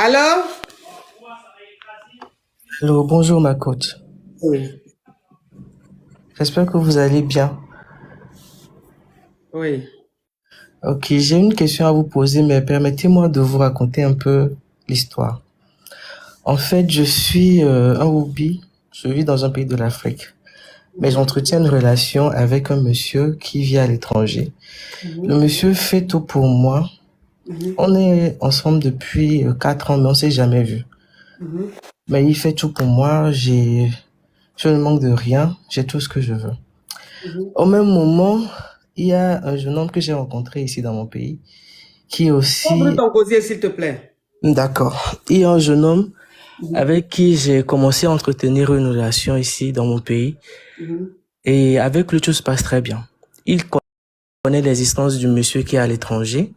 Alors? Hello, bonjour ma coach. Oui. J'espère que vous allez bien. Oui. Ok, j'ai une question à vous poser, mais permettez-moi de vous raconter un peu l'histoire. En fait, je suis un Woubi, je vis dans un pays de l'Afrique, mais Mhm, j'entretiens une relation avec un monsieur qui vit à l'étranger. Le mhm, monsieur fait tout pour moi. mhm, On est ensemble depuis 4 ans, mais on s'est jamais vu. mhm, Mais il fait tout pour moi, je ne manque de rien, j'ai tout ce que je veux. mhm. Au même moment, il y a un jeune homme que j'ai rencontré ici dans mon pays qui est Ouvre aussi... ton gosier, s'il te plaît. D'accord. Il y a un jeune homme Mhm, avec qui j'ai commencé à entretenir une relation ici dans mon pays mhm, et avec lui tout se passe très bien. Il connaît l'existence du monsieur qui est à l'étranger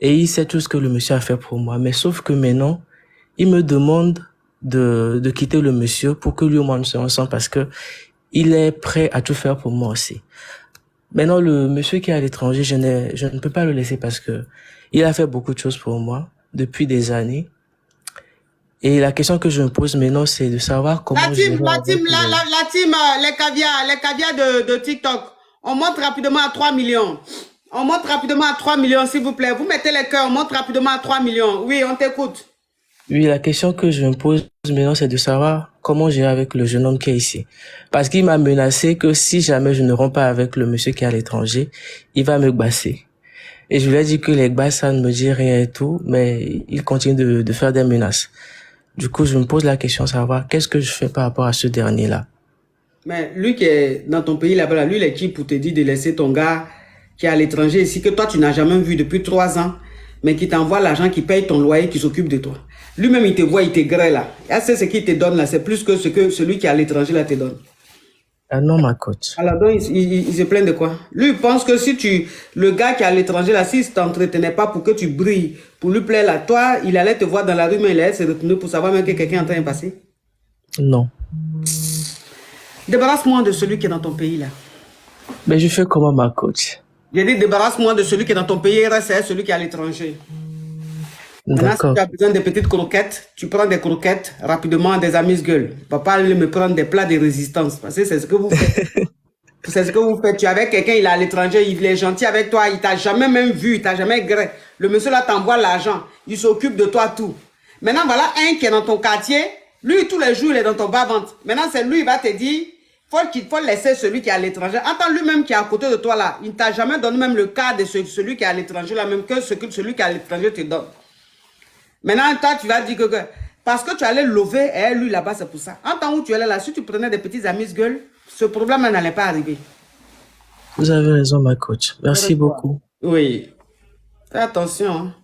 et il sait tout ce que le monsieur a fait pour moi. Mais sauf que maintenant, il me demande de quitter le monsieur pour que lui et moi nous soyons ensemble parce que il est prêt à tout faire pour moi aussi. Maintenant, le monsieur qui est à l'étranger, je ne peux pas le laisser parce que il a fait beaucoup de choses pour moi depuis des années. Et la question que je me pose maintenant, c'est de savoir La comment team, gérer la avec team, les... la team, les caviars de TikTok. On monte rapidement à 3 millions. On monte rapidement à 3 millions, s'il vous plaît. Vous mettez les cœurs, on monte rapidement à 3 millions. Oui, on t'écoute. Oui, la question que je me pose maintenant, c'est de savoir comment gérer avec le jeune homme qui est ici. Parce qu'il m'a menacé que si jamais je ne romps pas avec le monsieur qui est à l'étranger, il va me gbasser. Et je lui ai dit que les gbasses, ça ne me dit rien et tout, mais il continue de faire des menaces. Du coup, je me pose la question de savoir qu'est-ce que je fais par rapport à ce dernier-là. Mais lui qui est dans ton pays là-bas, lui, il est qui pour te dire de laisser ton gars qui est à l'étranger ici, que toi, tu n'as jamais vu depuis 3 ans, mais qui t'envoie l'argent, qui paye ton loyer, qui s'occupe de toi. Lui-même, il te voit, il te grêle là. Et c'est ce qu'il te donne là, c'est plus que ce que celui qui est à l'étranger là te donne. Ah non, ma coach. Alors, donc, il se plaint de quoi? Lui, il pense que si tu, le gars qui est à l'étranger là, s'il ne t'entretenait pas pour que tu brilles, pour lui plaire là, toi, il allait te voir dans la rue, mais il allait se retourner pour savoir même que quelqu'un est en train de passer. Non. Débarrasse-moi de celui qui est dans ton pays là. Mais je fais comment, ma coach? J'ai dit, débarrasse-moi de celui qui est dans ton pays et reste avec celui qui est à l'étranger. Maintenant, si tu D'accord. as besoin de petites croquettes, tu prends des croquettes rapidement des amuse-gueules. Papa, aller me prendre des plats de résistance. Parce que c'est ce que vous faites. C'est ce que vous faites. Tu es avec quelqu'un, il est à l'étranger, il est gentil avec toi, il t'a jamais même vu, il t'a jamais gré. Le monsieur là t'envoie l'argent, il s'occupe de toi tout. Maintenant, voilà un qui est dans ton quartier, lui, tous les jours, il est dans ton bas-ventre. Maintenant, c'est lui, il va te dire, qu'il faut laisser celui qui est à l'étranger. Entends lui-même qui est à côté de toi là, il ne t'a jamais donné même le cas de celui qui est à l'étranger là, même que ce que celui qui est à l'étranger te donne. Maintenant, toi, tu vas dire que parce que tu allais lever, et lui là-bas, c'est pour ça. En temps où tu allais là, si tu prenais des petits amuse-gueules, ce problème n'allait pas arriver. Vous avez raison, ma coach. Merci Correct-toi. beaucoup. Oui. Fais attention, hein.